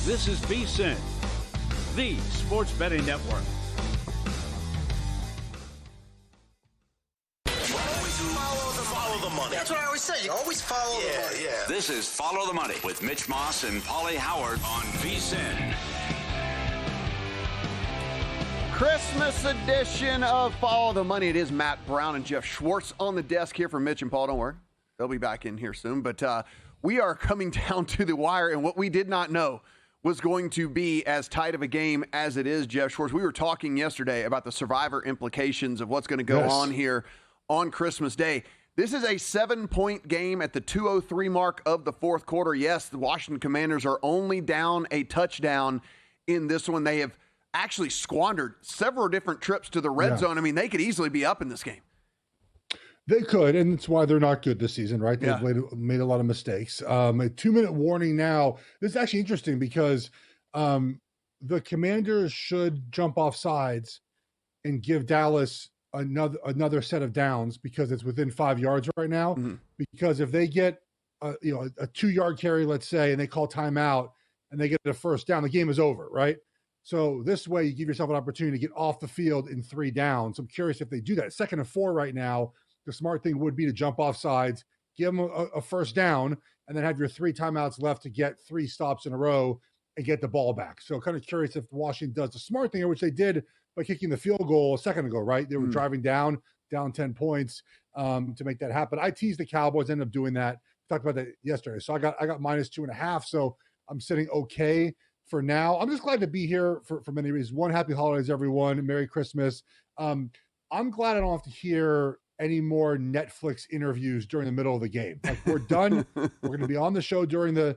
This is VSiN, the sports betting network. Follow the money. That's what I always say. You always follow the money. Yeah. This is Follow the Money with Mitch Moss and Paulie Howard on VSiN. Christmas edition of Follow the Money. It is Matt Brown and Jeff Schwartz on the desk here for Mitch and Paul. Don't worry. They'll be back in here soon. But we are coming down to the wire, and what we did not know was going to be as tight of a game as it is, Jeff Schwartz. We were talking yesterday about the survivor implications of what's going to go on here on Christmas Day. This is a 7-point game at the 2:03 mark of the fourth quarter. Yes, the Washington Commanders are only down a touchdown in this one. They have actually squandered several different trips to the red zone. I mean, they could easily be up in this game. They could, and it's why they're not good this season, right? They've made a lot of mistakes. A 2-minute warning now. This is actually interesting because the Commanders should jump off sides and give Dallas another set of downs because it's within 5 yards right now. Mm-hmm. Because if they get a 2-yard carry, let's say, and they call timeout and they get a first down, the game is over, right? So this way you give yourself an opportunity to get off the field in 3 downs. I'm curious if they do that. 2nd and 4 right now. The smart thing would be to jump off sides, give them a first down, and then have your 3 timeouts left to get 3 stops in a row and get the ball back. So kind of curious if Washington does the smart thing, which they did by kicking the field goal a second ago, right? They were driving down 10 points to make that happen. I teased the Cowboys, ended up doing that. Talked about that yesterday. So I got -2.5. So I'm sitting okay for now. I'm just glad to be here for many reasons. One, happy holidays, everyone. Merry Christmas. I'm glad I don't have to hear any more Netflix interviews during the middle of the game. Like, we're done. We're going to be on the show during the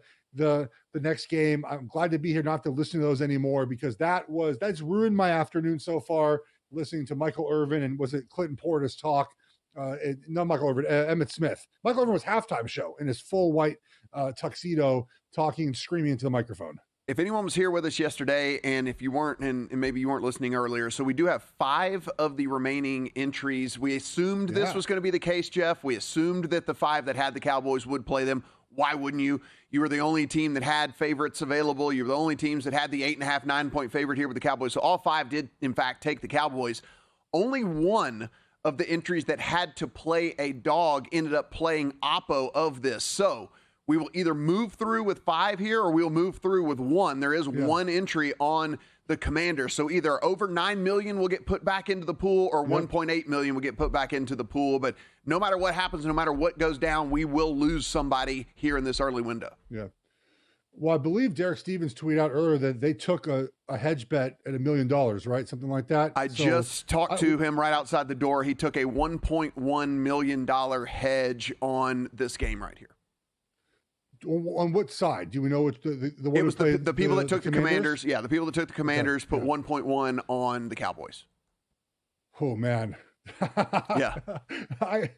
next game. I'm glad to be here, not have to listen to those anymore, because that's ruined my afternoon so far, listening to Michael Irvin and was it Clinton Portis talk. Not Michael Irvin, Emmett Smith. Michael Irvin was halftime show in his full white tuxedo, talking and screaming into the microphone. If anyone was here with us yesterday, and if you weren't, and maybe you weren't listening earlier, so we do have 5 of the remaining entries. We assumed this was going to be the case, Jeff. We assumed that the 5 that had the Cowboys would play them. Why wouldn't you? You were the only team that had favorites available. You were the only teams that had the 8.5, 9-point favorite here with the Cowboys. So all 5 did, in fact, take the Cowboys. Only one of the entries that had to play a dog ended up playing oppo of this. So we will either move through with 5 here, or we'll move through with 1. There is one entry on the Commanders. So either over $9 million will get put back into the pool, or $1.8 million will get put back into the pool. But no matter what happens, no matter what goes down, we will lose somebody here in this early window. Yeah. Well, I believe Derek Stevens tweeted out earlier that they took a hedge bet at $1 million, right? Something like that. I just talked to him right outside the door. He took a $1.1 million hedge on this game right here. On what side? Do we know which the one? It was the people that took the Commanders. Yeah, the people that took the Commanders put 1.1 on the Cowboys. Oh man. Yeah. I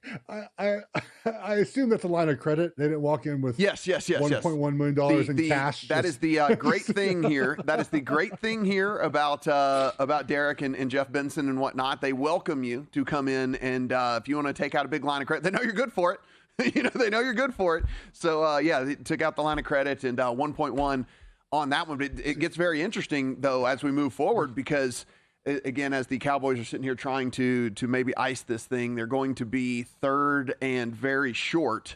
assume that's a line of credit. They didn't walk in with $1.1 million in cash. That is the great thing here. That is the great thing here about Derek and Jeff Benson and whatnot. They welcome you to come in, and if you want to take out a big line of credit, they know you're good for it. They know you're good for it. So, they took out the line of credit, and 1.1 on that one. But it gets very interesting, though, as we move forward, because, again, as the Cowboys are sitting here trying to maybe ice this thing, they're going to be 3rd and very short.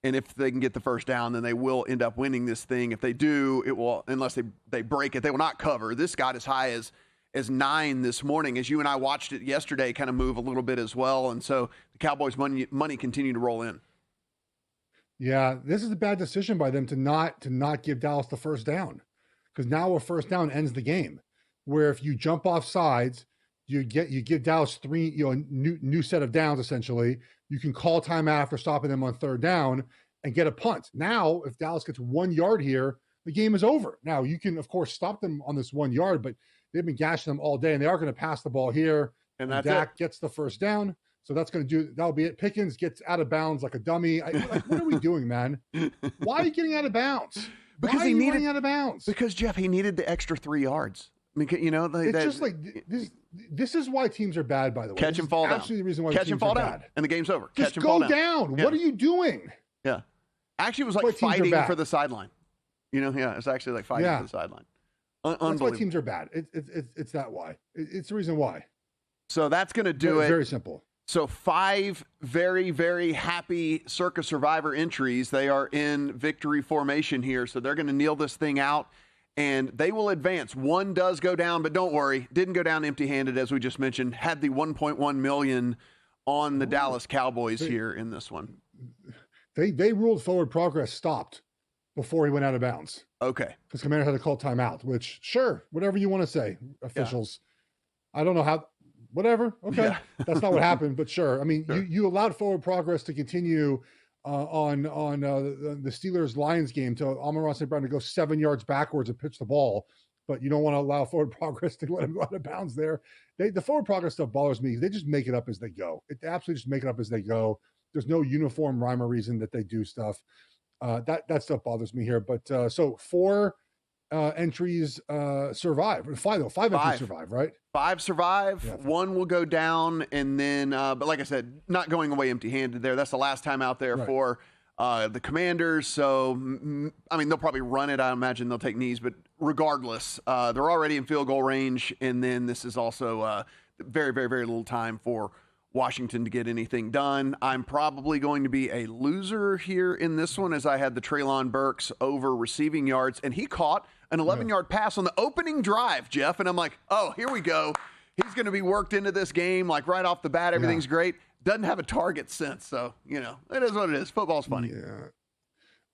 And if they can get the first down, then they will end up winning this thing. If they do, it will, unless they break it, they will not cover. This got as high as 9 this morning, as you and I watched it yesterday kind of move a little bit as well. And so the Cowboys money continue to roll in. Yeah, this is a bad decision by them to not give Dallas the first down, because now a first down ends the game. Where if you jump off sides, you give Dallas 3 new set of downs essentially. You can call timeout after stopping them on 3rd down and get a punt. Now, if Dallas gets 1 yard here, the game is over. Now you can of course stop them on this 1 yard, but they've been gashing them all day, and they are going to pass the ball here. And Dak gets the first down. So that'll be it. Pickens gets out of bounds like a dummy. What are we doing, man? Why are you getting out of bounds? Because he needed out of bounds. Because Jeff, he needed the extra 3 yards. I mean, it's just like this. This is why teams are bad. By the way, catch and fall down. Absolutely, the reason why catch teams and fall are down, bad. and the game's over. Just catch and go fall down. Yeah. What are you doing? Yeah, actually, it was like fighting for the sideline. It's actually like fighting for the sideline. That's why teams are bad. It's that why. It's the reason why. So that's going to do it. Very simple. So 5 very, very happy Circa Survivor entries. They are in victory formation here. So they're going to kneel this thing out, and they will advance. One does go down, but don't worry. Didn't go down empty-handed, as we just mentioned. Had the $1.1 million on the Dallas Cowboys here in this one. They ruled forward progress stopped before he went out of bounds. Okay. Because Commander had to call timeout, which, sure, whatever you want to say, officials. Yeah. I don't know how, whatever. Okay. Yeah. That's not what happened, but sure. I mean, sure. You allowed forward progress to continue on the Steelers-Lions game to Amon-Ra St. Brown to go 7 yards backwards and pitch the ball, but you don't want to allow forward progress to let him go out of bounds there. The forward progress stuff bothers me. They just make it up as they go. They absolutely just make it up as they go. There's no uniform rhyme or reason that they do stuff. That stuff bothers me here. But so 4 entries survive. 5 entries survive, right? 5 survive. Yeah. 1 will go down, and then, but like I said, not going away empty-handed there. That's the last time out there for the Commanders. So, I mean, they'll probably run it. I imagine they'll take knees, but regardless, they're already in field goal range, and then this is also very, very, very little time for Washington to get anything done. I'm probably going to be a loser here in this one, as I had the Treylon Burks over receiving yards, and he caught an 11-yard pass on the opening drive, Jeff, and I'm like, oh, here we go. He's going to be worked into this game, like right off the bat. Everything's great. Doesn't have a target since, so, it is what it is. Football's funny. Yeah.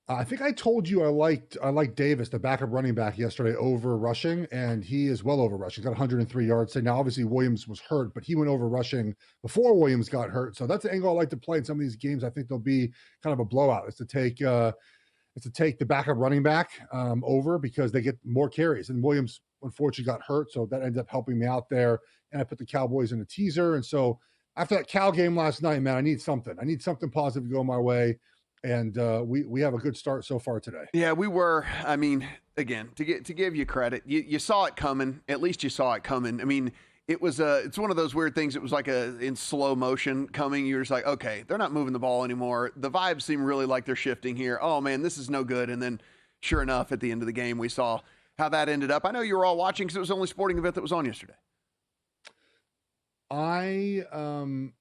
I think I told you I liked Davis, the backup running back, yesterday over rushing, and he is well over rushing. He's got 103 yards. So now, obviously, Williams was hurt, but he went over rushing before Williams got hurt. So that's the angle I like to play in some of these games. I think there'll be kind of a blowout. It's to take the backup running back over because they get more carries. And Williams, unfortunately, got hurt, so that ended up helping me out there. And I put the Cowboys in a teaser. And so after that Cal game last night, man, I need something. I need something positive to go my way. And we have a good start so far today. Yeah, we were. I mean, again, to give you credit, you saw it coming. At least you saw it coming. I mean, it's one of those weird things. It was like in slow motion coming. You're just like, okay, they're not moving the ball anymore. The vibes seem really like they're shifting here. Oh man, this is no good. And then, sure enough, at the end of the game, we saw how that ended up. I know you were all watching because it was the only sporting event that was on yesterday. I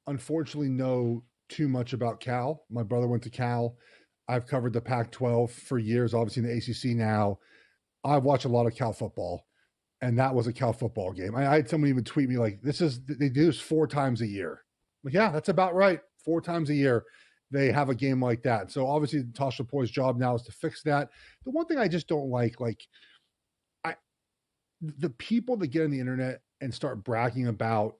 unfortunately know too much about Cal. My brother went to Cal. I've covered the Pac-12 for years, obviously in the ACC now. I've watched a lot of Cal football, and that was a Cal football game. I had somebody even tweet me like, they do this 4 times a year. I'm like, yeah, that's about right. 4 times a year they have a game like that. So obviously Tosh Lapoy's job now is to fix that. The one thing I just don't like the people that get on the internet and start bragging about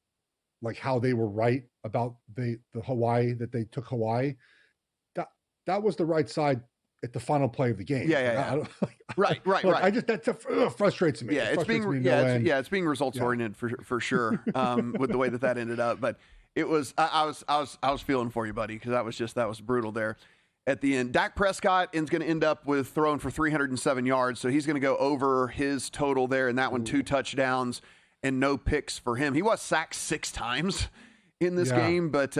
like how they were right about the Hawaii, that they took Hawaii. That was the right side at the final play of the game. Yeah. Right. I just, that frustrates me. Yeah, it's being results oriented for sure. With the way that ended up, but it was, I was feeling for you, buddy. Cause that was brutal there at the end. Dak Prescott is going to end up with throwing for 307 yards. So he's going to go over his total there. And that one, 2 touchdowns and no picks for him. He was sacked 6 times in this game, but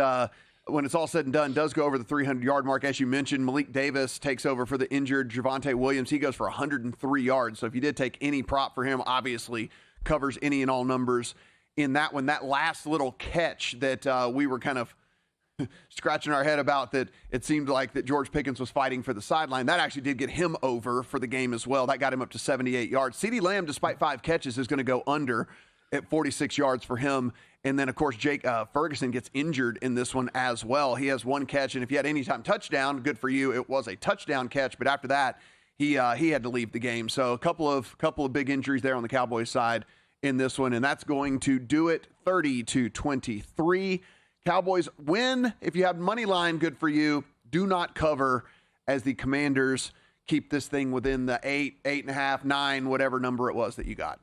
when it's all said and done, does go over the 300-yard mark. As you mentioned, Malik Davis takes over for the injured Javonte Williams. He goes for 103 yards. So if you did take any prop for him, obviously covers any and all numbers in that one. That last little catch that we were kind of scratching our head about, that it seemed like that George Pickens was fighting for the sideline. That actually did get him over for the game as well. That got him up to 78 yards. CeeDee Lamb, despite 5 catches, is going to go under at 46 yards for him. And then, of course, Jake Ferguson gets injured in this one as well. He has 1 catch, and if he had any time touchdown, good for you. It was a touchdown catch, but after that, he had to leave the game. So a couple of big injuries there on the Cowboys side in this one, and that's going to do it. 30-23. Cowboys win. If you have money line, good for you. Do not cover, as the Commanders keep this thing within the 8, 8.5, 9, whatever number it was that you got.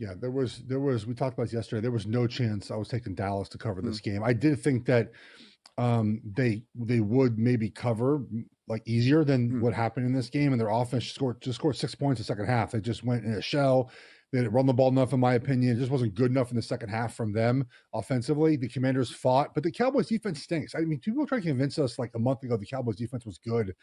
Yeah, there was, we talked about this yesterday. There was no chance I was taking Dallas to cover this game. I did think that they would maybe cover like easier than what happened in this game. And their offense scored 6 points in the second half. They just went in a shell. They didn't run the ball enough, in my opinion. It just wasn't good enough in the second half from them offensively. The Commanders fought, but the Cowboys defense stinks. I mean, people were trying to convince us like a month ago the Cowboys defense was good.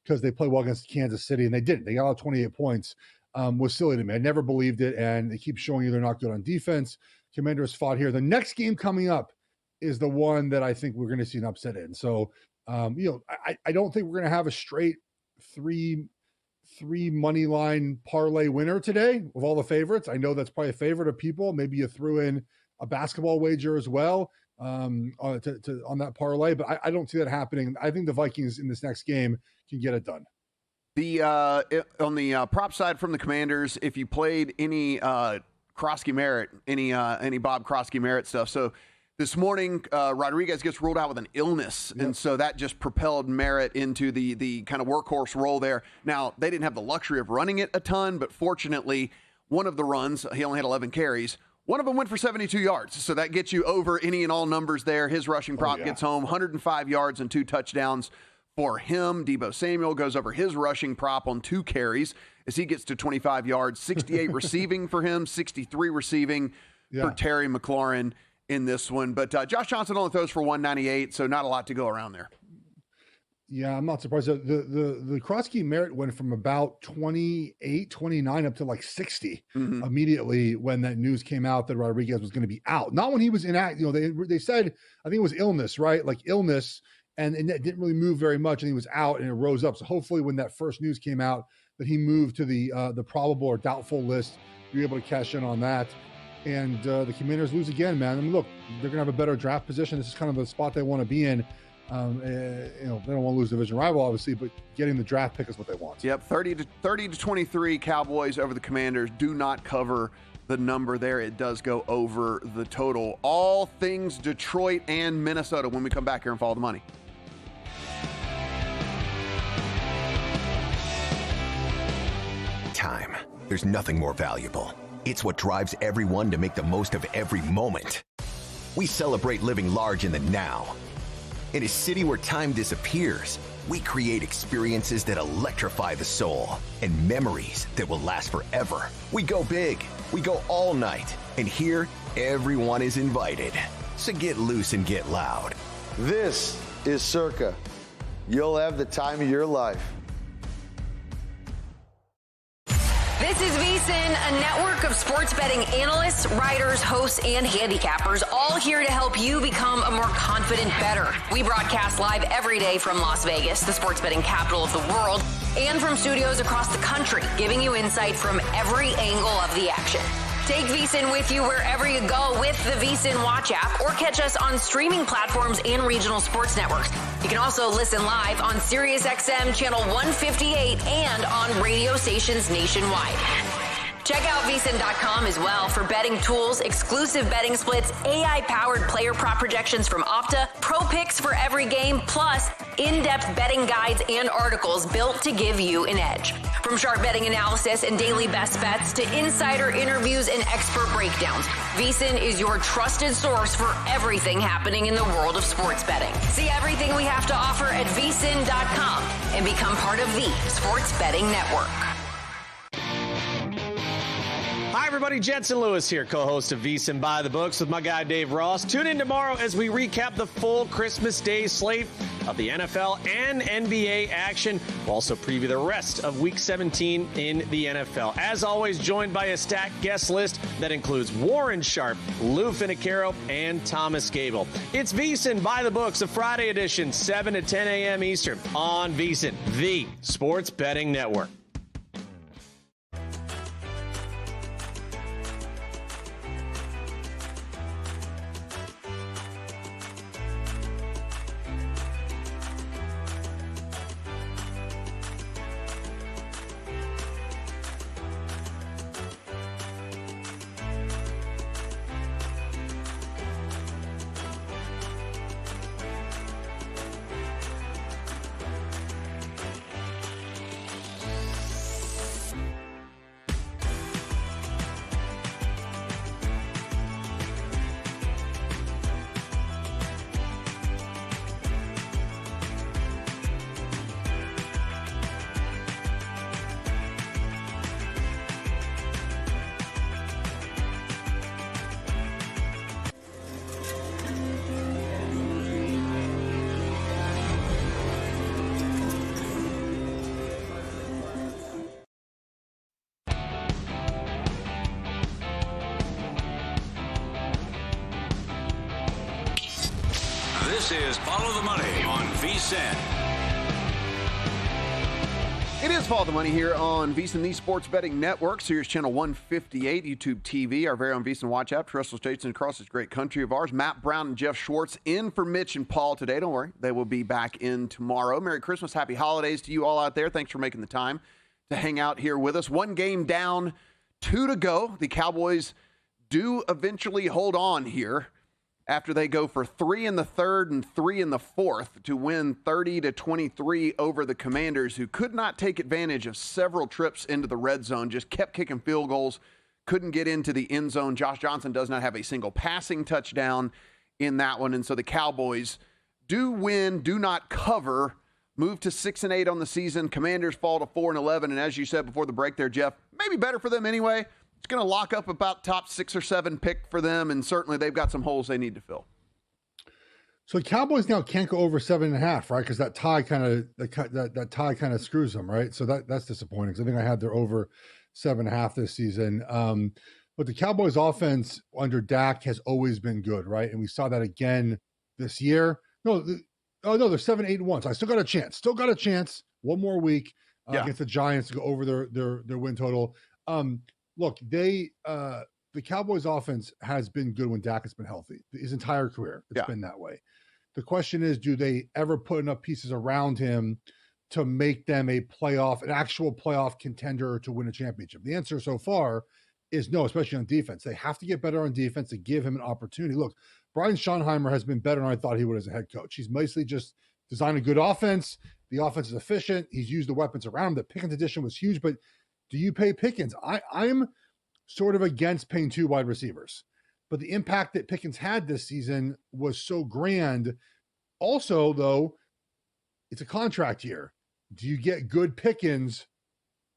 because they play well against Kansas City, and they didn't. They got all 28 points. Was silly to me. I never believed it, and they keep showing you they're not good on defense. Commanders fought here. The next game coming up is the one that I think we're going to see an upset in. So, I don't think we're going to have a straight three money line parlay winner today of all the favorites. I know that's probably a favorite of people. Maybe you threw in a basketball wager as well on that parlay, but I don't see that happening. I think the Vikings in this next game can get it done. On the prop side from the Commanders, if you played any Krosky Merritt, any Bob Krosky Merritt stuff. So this morning, Rodriguez gets ruled out with an illness, and so that just propelled Merritt into the kind of workhorse role there. Now, they didn't have the luxury of running it a ton, but fortunately, one of the runs, he only had 11 carries. One of them went for 72 yards, so that gets you over any and all numbers there. His rushing prop gets home, 105 yards and 2 touchdowns for him. Deebo Samuel goes over his rushing prop on 2 carries as he gets to 25 yards, 68 receiving for him, 63 receiving for Terry McLaurin in this one. But Josh Johnson only throws for 198, so not a lot to go around there. Yeah, I'm not surprised. The Krosky Merritt went from about 28, 29 up to like 60 immediately when that news came out that Rodriguez was going to be out. Not when he was inactive. They said, I think it was illness, right? Like illness, and it didn't really move very much, and he was out, and it rose up. So hopefully when that first news came out that he moved to the probable or doubtful list, you're able to cash in on that. And the Commanders lose again, man. I mean, look, they're going to have a better draft position. This is kind of the spot they want to be in. They don't want to lose division rival, obviously, but getting the draft pick is what they want. Yep, 30 to 23 Cowboys over the Commanders. Do not cover the number there. It does go over the total. All things Detroit and Minnesota when we come back here and follow the money. Time. There's nothing more valuable. It's what drives everyone to make the most of every moment. We celebrate living large in the now. In a city where time disappears, we create experiences that electrify the soul and memories that will last forever. We go big, we go all night, and here, everyone is invited. So get loose and get loud. This is Circa. You'll have the time of your life. This is VSiN, a network of sports betting analysts, writers, hosts, and handicappers, all here to help you become a more confident bettor. We broadcast live every day from Las Vegas, the sports betting capital of the world, and from studios across the country, giving you insight from every angle of the action. Take VSiN with you wherever you go with the VSiN Watch app, or catch us on streaming platforms and regional sports networks. You can also listen live on SiriusXM Channel 158 and on radio stations nationwide. Check out VSiN.com as well for betting tools, exclusive betting splits, AI-powered player prop projections from Opta, pro picks for every game, plus in-depth betting guides and articles built to give you an edge. From sharp betting analysis and daily best bets to insider interviews and expert breakdowns, VSiN is your trusted source for everything happening in the world of sports betting. See everything we have to offer at VSiN.com and become part of the Sports Betting Network. Hi, everybody. Jensen Lewis here, co-host of VSiN By the Books with my guy, Dave Ross. Tune in tomorrow as we recap the full Christmas Day slate of the NFL and NBA action. We'll also preview the rest of Week 17 in the NFL. As always, joined by a stacked guest list that includes Warren Sharp, Lou Finicaro, and Thomas Gable. It's VSiN By the Books, a Friday edition, 7 to 10 a.m. Eastern on VSiN, the Sports Betting Network. This is Follow the Money on VSiN. It is Follow the Money here on VSiN, the Sports Betting Network, Sirius Channel 158, YouTube TV, our very own VSiN Watch app, terrestrial stations across this great country of ours. Matt Brown and Jeff Schwartz in for Mitch and Paul today. Don't worry, they will be back in tomorrow. Merry Christmas, happy holidays to you all out there. Thanks for making the time to hang out here with us. One game down, 2 to go. The Cowboys do eventually hold on here after they go for 3 in the third and 3 in the fourth to win 30-23 over the Commanders, who could not take advantage of several trips into the red zone, just kept kicking field goals, couldn't get into the end zone. Josh Johnson does not have a single passing touchdown in that one, and so the Cowboys do win, do not cover, move to 6-8 on the season. Commanders fall to 4-11, and as you said before the break there, Jeff, maybe better for them anyway. It's going to lock up about top 6 or 7 pick for them, and certainly they've got some holes they need to fill. So the Cowboys now can't go over 7.5, right? Because that tie kind of screws them, right? So that's disappointing. Because I think I had their over 7.5 this season. But the Cowboys' offense under Dak has always been good, right? And we saw that again this year. They're 7-8-1. So I still got a chance. Still got a chance. One more week against the Giants to go over their win total. Look, the Cowboys offense has been good when Dak has been healthy. His entire career, it's been that way. The question is, do they ever put enough pieces around him to make them an actual playoff contender to win a championship? The answer so far is no, especially on defense. They have to get better on defense to give him an opportunity. Look, Brian Schottenheimer has been better than I thought he would as a head coach. He's mostly just designed a good offense. The offense is efficient. He's used the weapons around him. The Pickens addition was huge, but do you pay Pickens? I'm sort of against paying 2 wide receivers, but the impact that Pickens had this season was so grand. Also, though, it's a contract year. Do you get good Pickens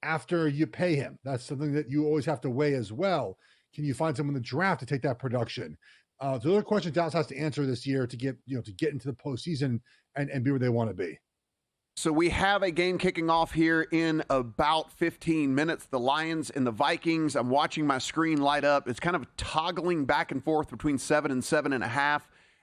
after you pay him? That's something that you always have to weigh as well. Can you find someone in the draft to take that production? The other question Dallas has to answer this year to get into the postseason and be where they want to be. So we have a game kicking off here in about 15 minutes. The Lions and the Vikings. I'm watching my screen light up. It's kind of toggling back and forth between 7 and 7.5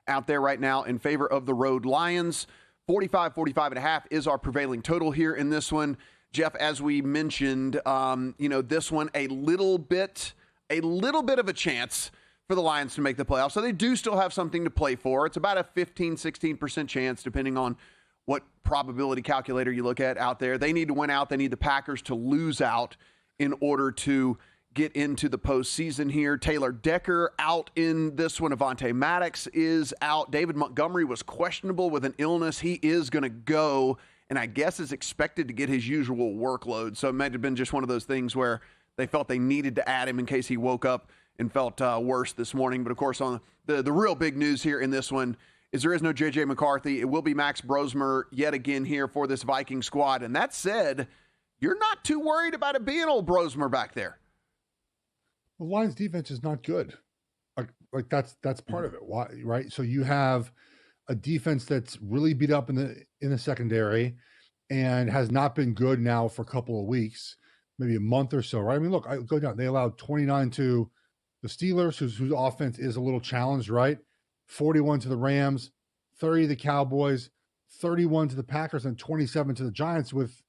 out there right now in favor of the road Lions. 45.5 is our prevailing total here in this one. Jeff, as we mentioned, this one a little bit of a chance for the Lions to make the playoffs. So they do still have something to play for. It's about a 15-16% chance, depending on what probability calculator you look at out there. They need to win out. They need the Packers to lose out in order to get into the postseason here. Taylor Decker out in this one. Avonte Maddox is out. David Montgomery was questionable with an illness. He is going to go, and I guess is expected to get his usual workload. So it might have been just one of those things where they felt they needed to add him in case he woke up and felt worse this morning. But, of course, on the real big news here in this one is there is no J.J. McCarthy. It will be Max Brosmer yet again here for this Viking squad. And that said, you're not too worried about it being old Brosmer back there. The Lions defense is not good. Like that's part of it. Why, right? So you have a defense that's really beat up in the secondary and has not been good now for a couple of weeks, maybe a month or so, right? I mean, look, I go down. They allowed 29 to the Steelers, whose offense is a little challenged, right? 41 to the Rams, 30 to the Cowboys, 31 to the Packers, and 27 to the Giants with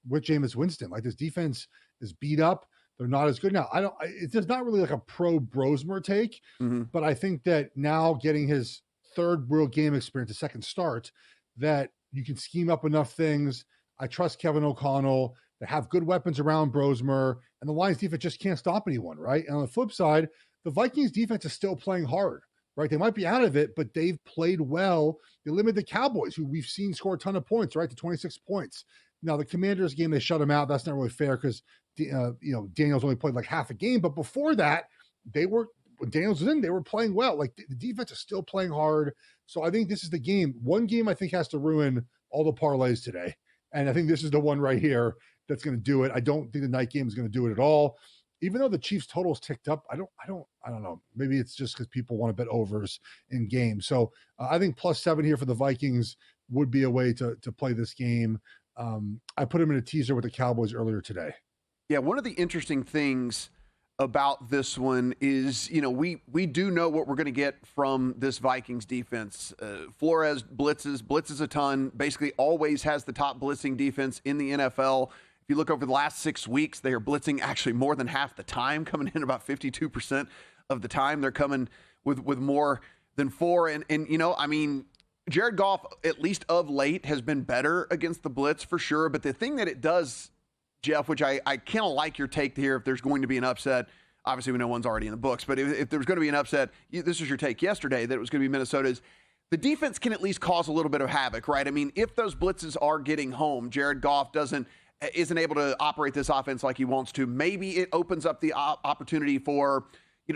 Jameis Winston. Like, this defense is beat up. They're not as good now. It's just not really like a pro Brosmer take, but I think that now getting his third real game experience, a second start, that you can scheme up enough things. I trust Kevin O'Connell. They have good weapons around Brosmer, and the Lions defense just can't stop anyone, right? And on the flip side, the Vikings defense is still playing hard, right? They might be out of it, but they've played well. They limited the Cowboys, who we've seen score a ton of points, right? To 26 points. Now, the Commanders game, they shut them out. That's not really fair because, Daniels only played like half a game. But before that, when Daniels was in, they were playing well. Like, the defense is still playing hard. So I think this is the game. One game I think has to ruin all the parlays today. And I think this is the one right here that's going to do it. I don't think the night game is going to do it at all. Even though the Chiefs totals ticked up, I don't know. Maybe it's just because people want to bet overs in games. So I think +7 here for the Vikings would be a way to play this game. I put him in a teaser with the Cowboys earlier today. Yeah, one of the interesting things about this one is, we do know what we're going to get from this Vikings defense. Flores blitzes a ton, basically always has the top blitzing defense in the NFL. If you look over the last 6 weeks, they are blitzing actually more than half the time, coming in about 52% of the time. They're coming with more than 4. And Jared Goff, at least of late, has been better against the blitz for sure. But the thing that it does, Jeff, which I kind of like your take here, if there's going to be an upset, obviously we know one's already in the books, but if there's going to be an upset, this was your take yesterday that it was going to be Minnesota's, the defense can at least cause a little bit of havoc, right? I mean, if those blitzes are getting home, Jared Goff isn't able to operate this offense like he wants to, maybe it opens up the opportunity for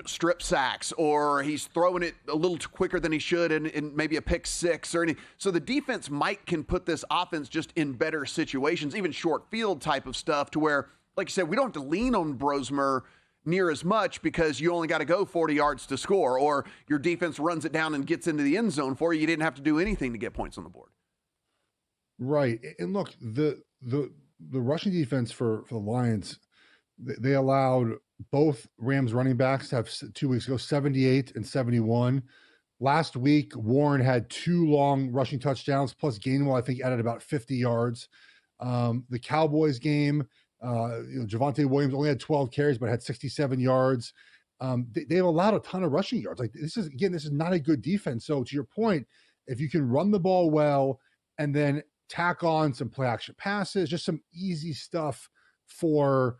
strip sacks, or he's throwing it a little quicker than he should and maybe a pick six or anything. So the defense can put this offense just in better situations, even short field type of stuff, to where, like you said, we don't have to lean on Brosmer near as much because you only got to go 40 yards to score, or your defense runs it down and gets into the end zone for you. You didn't have to do anything to get points on the board. Right. And look, the rushing defense for the Lions, they allowed both Rams running backs to have 2 weeks ago 78 and 71. Last week, Warren had 2 long rushing touchdowns, plus Gainwell, I think, added about 50 yards. The Cowboys game, Javonte Williams only had 12 carries, but had 67 yards. They've allowed a ton of rushing yards. Like, this is not a good defense. So to your point, if you can run the ball well and then tack on some play action passes, just some easy stuff for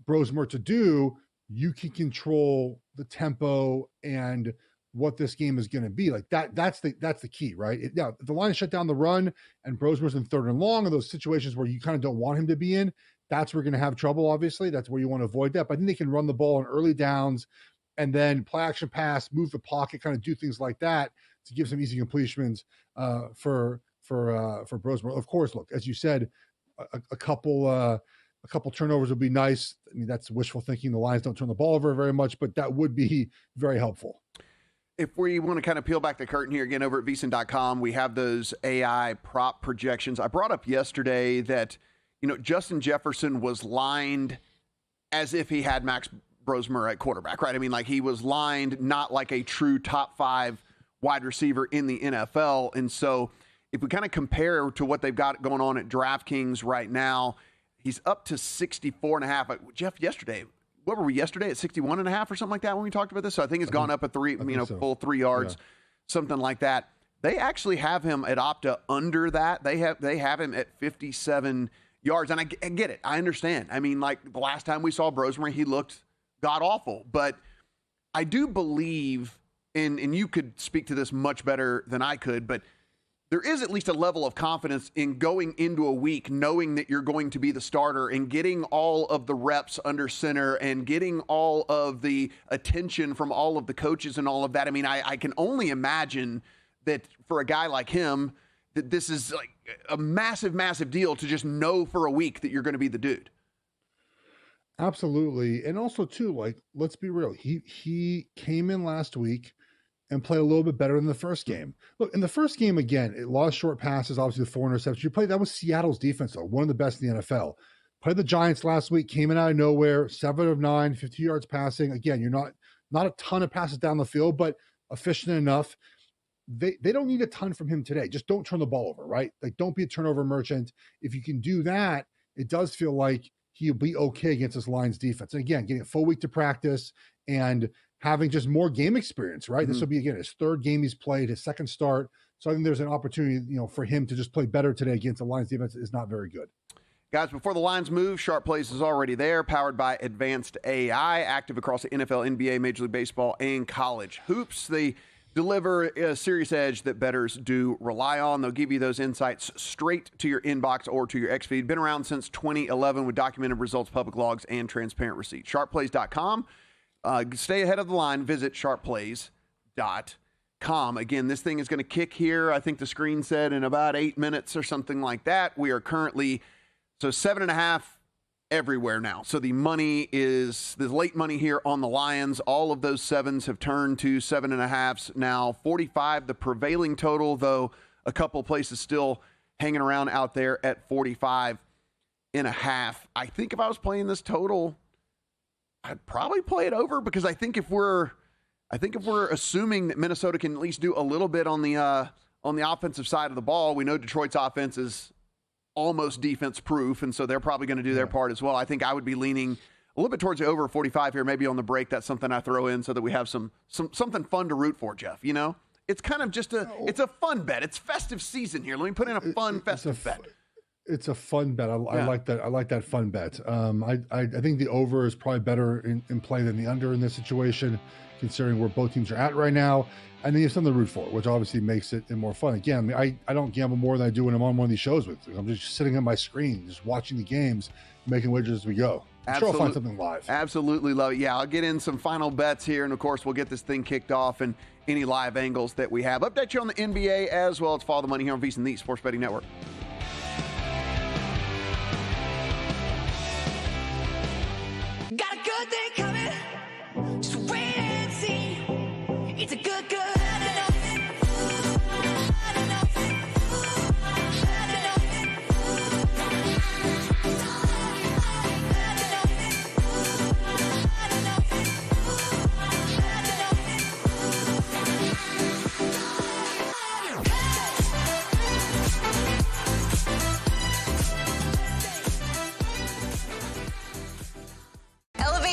Brosmer to do, you can control the tempo and what this game is going to be. Like that's the key, right? If the Lions shut down the run and Brosmer's in 3rd and long, and those situations where you kind of don't want him to be in, that's where you're going to have trouble. Obviously, that's where you want to avoid that. But I think they can run the ball on early downs and then play action pass, move the pocket, kind of do things like that to give some easy completions for Brosmer. Of course, look, as you said, a couple turnovers would be nice. I mean, that's wishful thinking. The Lions don't turn the ball over very much, but that would be very helpful. If we want to kind of peel back the curtain here again over at VSiN.com, we have those AI prop projections. I brought up yesterday that, Justin Jefferson was lined as if he had Max Brosmer at quarterback, right? I mean, like, he was lined not like a true top 5 wide receiver in the NFL. And so if we kind of compare to what they've got going on at DraftKings right now, he's up to 64.5. Jeff, what were we yesterday at 61.5 or something like that when we talked about this? So I think it's gone up a full 3 yards, something like that. They actually have him at Opta under that. They have him at 57 yards. And I get it. I understand. I mean, like, the last time we saw Brosmer, he looked god-awful. But I do believe, and you could speak to this much better than I could, but there is at least a level of confidence in going into a week knowing that you're going to be the starter and getting all of the reps under center and getting all of the attention from all of the coaches and all of that. I mean, I can only imagine that for a guy like him, that this is like a massive, massive deal to just know for a week that you're going to be the dude. Absolutely. And also, too, like, let's be real. He came in last week and play a little bit better than the first game. Look, in the first game, again, a lot of short passes, obviously the 4 interceptions. That was Seattle's defense, though, one of the best in the NFL. Played the Giants last week, came in out of nowhere, 7 of 9, 50 yards passing. Again, you're not a ton of passes down the field, but efficient enough. They don't need a ton from him today. Just don't turn the ball over, right? Like, don't be a turnover merchant. If you can do that, it does feel like he'll be okay against this Lions defense. And again, getting a full week to practice and having just more game experience, right? Mm-hmm. This will be, again, his 3rd game he's played, his 2nd start. So I think there's an opportunity, for him to just play better today against the Lions defense is not very good. Guys, before the lines move, Sharp Plays is already there, powered by advanced AI, active across the NFL, NBA, Major League Baseball, and college hoops. They deliver a serious edge that bettors do rely on. They'll give you those insights straight to your inbox or to your X feed. Been around since 2011 with documented results, public logs, and transparent receipts. SharpPlays.com. Stay ahead of the line. Visit sharpplays.com. Again, this thing is going to kick here. I think the screen said in about 8 minutes or something like that. We are currently 7.5 everywhere now. So the money is the late money here on the Lions. All of those 7s have turned to 7.5s now. 45 the prevailing total, though a couple places still hanging around out there at 45.5. I think if I was playing this total, I'd probably play it over because I think if we're assuming that Minnesota can at least do a little bit on the offensive side of the ball, we know Detroit's offense is almost defense proof, and so they're probably going to do their part as well. I think I would be leaning a little bit towards the over 45 here, maybe on the break. That's something I throw in so that we have something fun to root for, Jeff. You know, it's kind of just it's a fun bet. It's festive season here. Let me put in a fun festive bet. It's a fun bet. I like that. I like that fun bet. I think the over is probably better in play than the under in this situation, considering where both teams are at right now. And then you have something to root for, which obviously makes it more fun. Again, I mean, I don't gamble more than I do when I'm on one of these shows with you. I'm just sitting on my screen, just watching the games, making wagers as we go. I'm sure I'll find something live. Absolutely love it. Yeah, I'll get in some final bets here, and of course, we'll get this thing kicked off and any live angles that we have. Update you on the NBA as well as Follow the Money here on VSiN, the Sports Betting Network. Got a good thing coming, just wait and see. It's a good.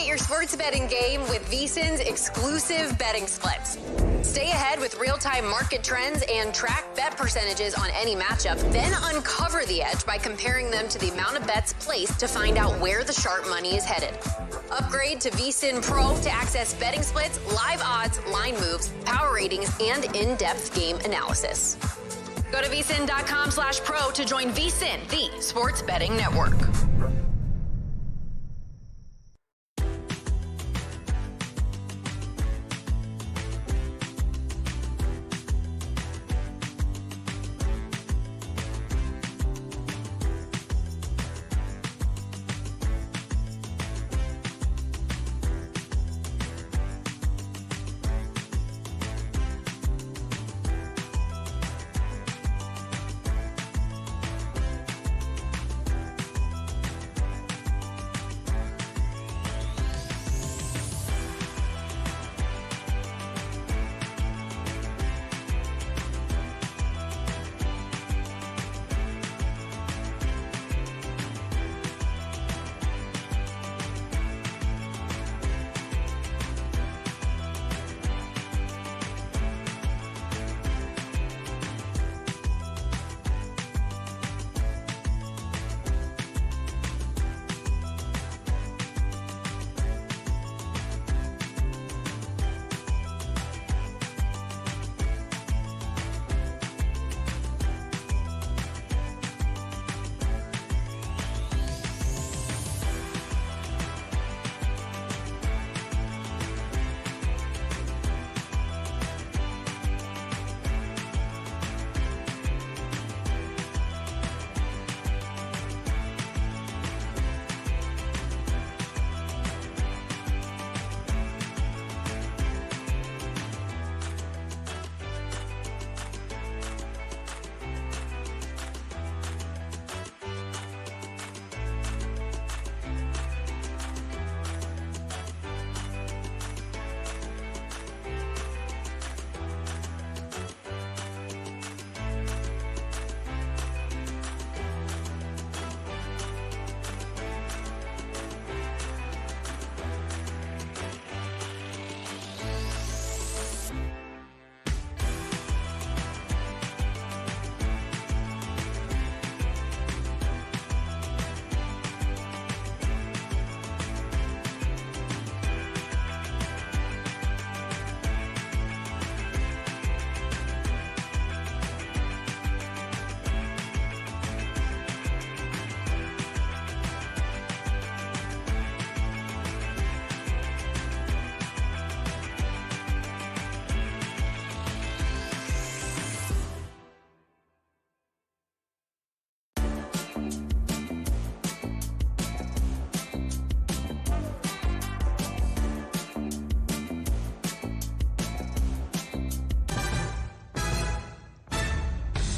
Your sports betting game with VSiN's exclusive betting splits. Stay ahead with real-time market trends and track bet percentages on any matchup. Then uncover the edge by comparing them to the amount of bets placed to find out where the sharp money is headed. Upgrade to VSiN Pro to access betting splits, live odds, line moves, power ratings, and in-depth game analysis. Go to vsin.com/pro to join VSiN, the Sports Betting Network.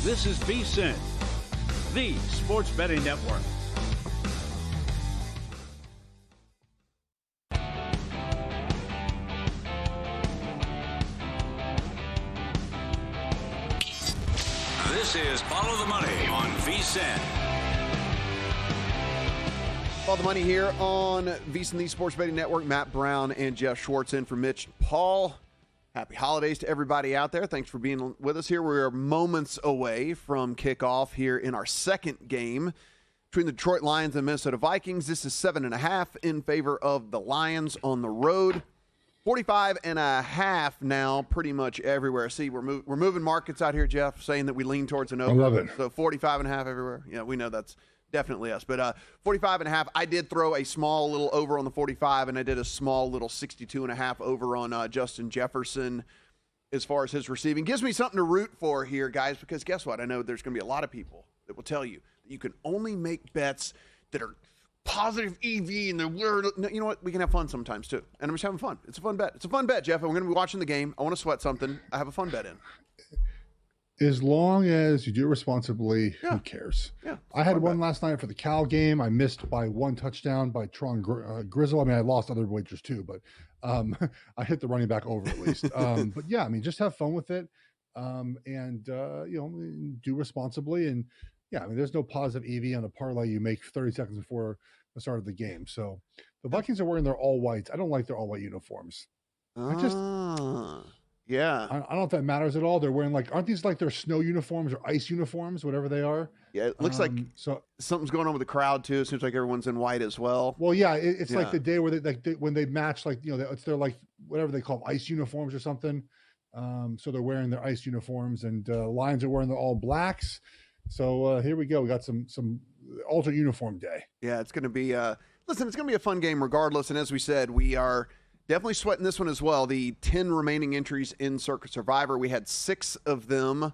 This is VSiN, the Sports Betting Network. This is Follow the Money on VSiN. Follow the Money here on VSiN, the Sports Betting Network. Matt Brown and Jeff Schwartz in for Mitch and Paul. Happy holidays to everybody out there. Thanks for being with us here. We're moments away from kickoff here in our second game between the Detroit Lions and Minnesota Vikings. This is 7.5 in favor of the Lions on the road. 45.5 now pretty much everywhere. See, we're moving markets out here, Jeff, saying that we lean towards an over. I love it. So 45.5 everywhere. Yeah, we know that's definitely us. But 45.5, I did throw a small little over on the 45, and I did a small little 62.5 over on Justin Jefferson as far as his receiving. Gives me something to root for here, guys, because guess what? I know there's going to be a lot of people that will tell you that you can only make bets that are positive EV and the word. You know what? We can have fun sometimes too. And I'm just having fun. It's a fun bet. It's a fun bet, Jeff. I'm going to be watching the game. I want to sweat something. I have a fun bet in. As long as you do it responsibly, who cares? Yeah, I had one last night for the Cal game. I missed by one touchdown by Tron Grizzle. I mean, I lost other wagers too, but I hit the running back over at least. But yeah, I mean, just have fun with it, and do responsibly. And yeah, I mean, there's no positive EV on a parlay you make 30 seconds before the start of the game. So the Vikings are wearing their all whites. I don't like their all white uniforms. Yeah. I don't know if that matters at all. They're wearing aren't these like their snow uniforms or ice uniforms, whatever they are? Yeah, it looks like so something's going on with the crowd too. It seems like everyone's in white as well. Well, yeah, it's like the day where when they match, it's their whatever they call them, ice uniforms or something. So they're wearing their ice uniforms, and Lions are wearing their all blacks. So here we go. We got some alternate uniform day. Yeah, it's going to be it's going to be a fun game regardless. And as we said, we are definitely sweating this one as well. The 10 remaining entries in Circa Survivor, we had 6 of them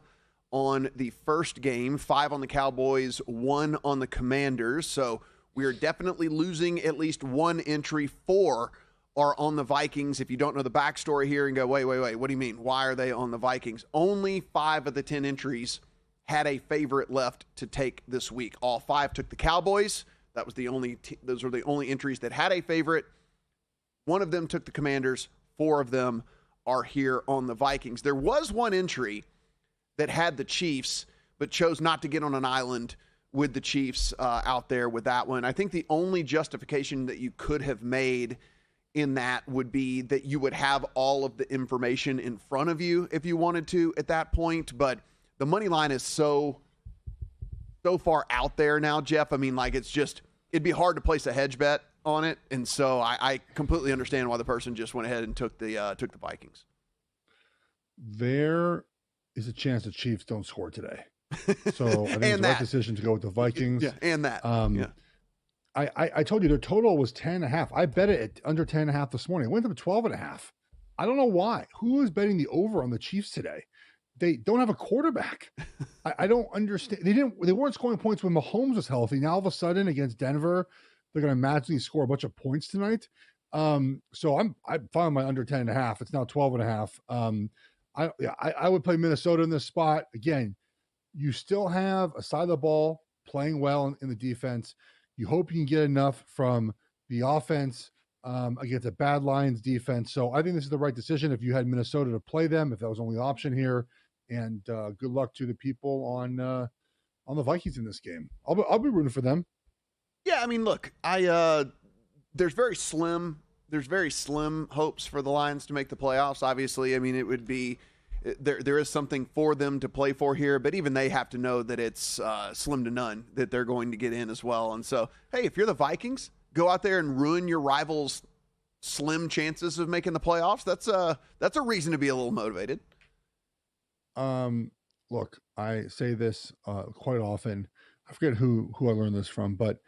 on the first game, 5 on the Cowboys, 1 on the Commanders. So we are definitely losing at least 1 entry. 4 are on the Vikings. If you don't know the backstory here and go, wait, what do you mean? Why are they on the Vikings? Only 5 of the 10 entries had a favorite left to take this week. All 5 took the Cowboys. That was the only those were the only entries that had a favorite. 1 of them took the Commanders. 4 of them are here on the Vikings. There was 1 entry that had the Chiefs, but chose not to get on an island with the Chiefs out there with that one. I think the only justification that you could have made in that would be that you would have all of the information in front of you if you wanted to at that point. But the money line is so far out there now, Jeff. I mean, it'd be hard to place a hedge bet on it, and so I completely understand why the person just went ahead and took the Vikings. There is a chance the Chiefs don't score today, so I think it's the right decision to go with the Vikings. Yeah, and that. I told you their total was 10.5. I bet it at under 10.5 this morning. It went up to 12.5. I don't know why. Who is betting the over on the Chiefs today? They don't have a quarterback. I don't understand. They weren't scoring points when Mahomes was healthy. Now all of a sudden against Denver, they're going to magically score a bunch of points tonight. So I'm fine my under 10.5. It's now 12.5. I would play Minnesota in this spot. Again, you still have a side of the ball playing well in the defense. You hope you can get enough from the offense against a bad Lions defense. So I think this is the right decision if you had Minnesota to play them, if that was the only option here. And good luck to the people on the Vikings in this game. I'll be rooting for them. Yeah, I mean, look, there's very slim hopes for the Lions to make the playoffs. Obviously, I mean, it would be there is something for them to play for here, but even they have to know that it's slim to none that they're going to get in as well. And so, hey, if you're the Vikings, go out there and ruin your rivals' slim chances of making the playoffs. That's a reason to be a little motivated. Look, I say this quite often. I forget who I learned this from, but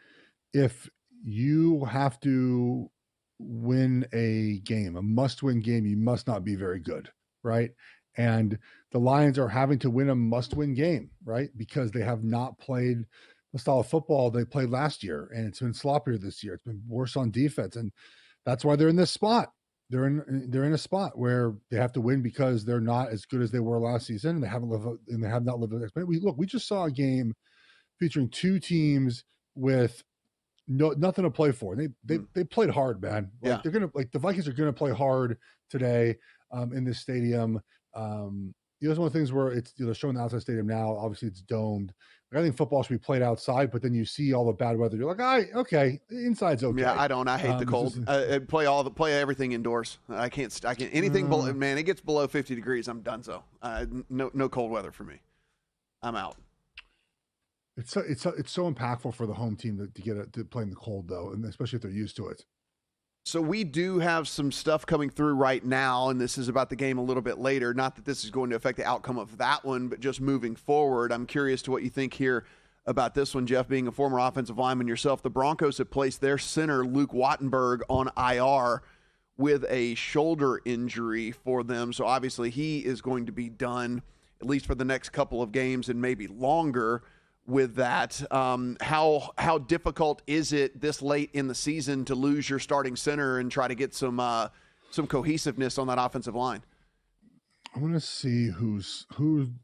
if you have to win a game, a must-win game, you must not be very good, right? And the Lions are having to win a must-win game, right? Because they have not played the style of football they played last year, and it's been sloppier this year. It's been worse on defense, and that's why they're in this spot. They're in a spot where they have to win because they're not as good as they were last season, and they have not lived up. We just saw a game featuring 2 teams with nothing to play for. They played hard, man. Yeah. The Vikings are gonna play hard today in this stadium. one of the things where it's showing the outside stadium now. Obviously, it's domed. I think football should be played outside, but then you see all the bad weather. You're like, okay, inside's okay. Yeah, I don't. I hate the cold. Play everything indoors. I can't anything below. Man, it gets below 50 degrees. I'm done. So no cold weather for me. I'm out. It's so impactful for the home team to play in the cold though, and especially if they're used to it. So we do have some stuff coming through right now, and this is about the game a little bit later. Not that this is going to affect the outcome of that one, but just moving forward. I'm curious to what you think here about this one, Jeff, being a former offensive lineman yourself. The Broncos have placed their center, Luke Wattenberg, on IR with a shoulder injury for them. So obviously he is going to be done, at least for the next couple of games and maybe longer. With that, how difficult is it this late in the season to lose your starting center and try to get some cohesiveness on that offensive line? I want to see who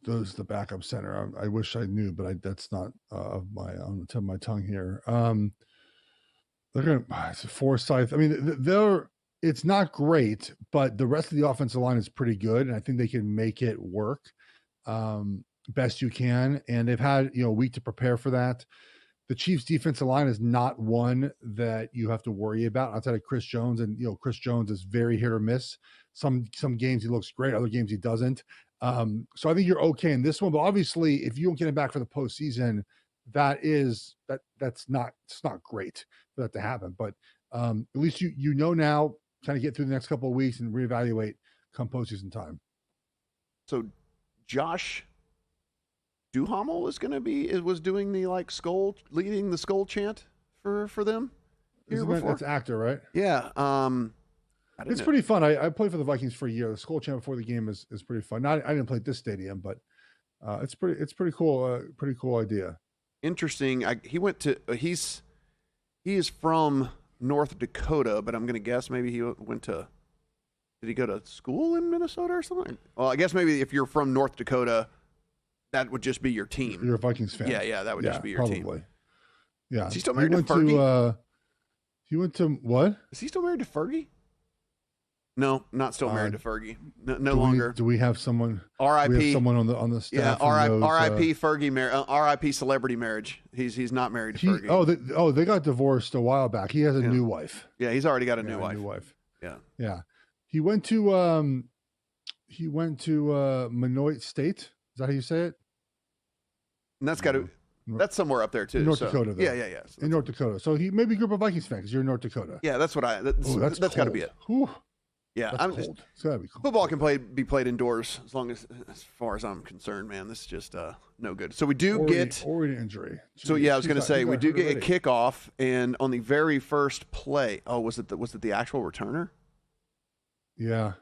does the backup center. I wish I knew, but that's not on the tip of my tongue here. They're going to Forsyth. I mean, it's not great, but the rest of the offensive line is pretty good, and I think they can make it work. Best you can, and they've had a week to prepare for that. The Chiefs' defensive line is not one that you have to worry about outside of Chris Jones, and Chris Jones is very hit or miss. Some games he looks great, other games he doesn't. So I think you're okay in this one, but obviously if you don't get him back for the postseason, it's not great for that to happen. But at least you know now, kind of get through the next couple of weeks and reevaluate come postseason time. So Josh Duhamel was doing the leading the skull chant for them. That's actor, right? Yeah. It's pretty fun. I played for the Vikings for a year. The skull chant before the game is pretty fun. I didn't play at this stadium, but it's pretty cool. Pretty cool idea. Interesting. He is from North Dakota, but I'm going to guess maybe he did he go to school in Minnesota or something? Well, I guess maybe if you're from North Dakota, that would just be your team. You're a Vikings fan. Yeah, that would just be your team. Yeah. Is he still married to Fergie? He went to what? Is he still married to Fergie? No, not still married to Fergie. No longer. Do we have someone? R.I.P. We have someone on the staff. Yeah, R.I.P. Fergie. R.I.P. celebrity marriage. He's not married to Fergie. They got divorced a while back. He has a new wife. Yeah, he's already got a new wife. Yeah. He went to Minoit State. Is that how you say it? And that's somewhere up there too. North Dakota, though. Yeah. In North Dakota. So he maybe grew up a Vikings fan because you're in North Dakota. Yeah, that's that's got to be it. Whew. Yeah, cold. It's gotta be cold. Football can be played indoors as far as I'm concerned, man. This is just no good. So we do get injury. Jeez, so yeah, I was going to say we do get a kickoff, and on the very first play, was it the actual returner? Yeah.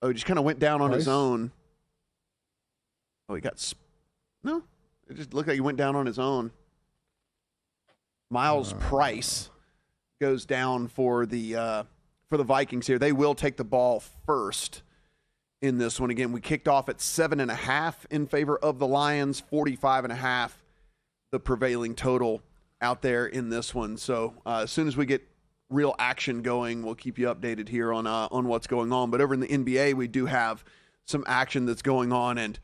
Oh, he just kind of went down on his own. Oh, he got no. It just looked like he went down on his own. Miles Price goes down for the Vikings here. They will take the ball first in this one. Again, we kicked off at 7.5 in favor of the Lions, 45.5 the prevailing total out there in this one. So as soon as we get real action going, we'll keep you updated here on what's going on. But over in the NBA, we do have some action that's going on, and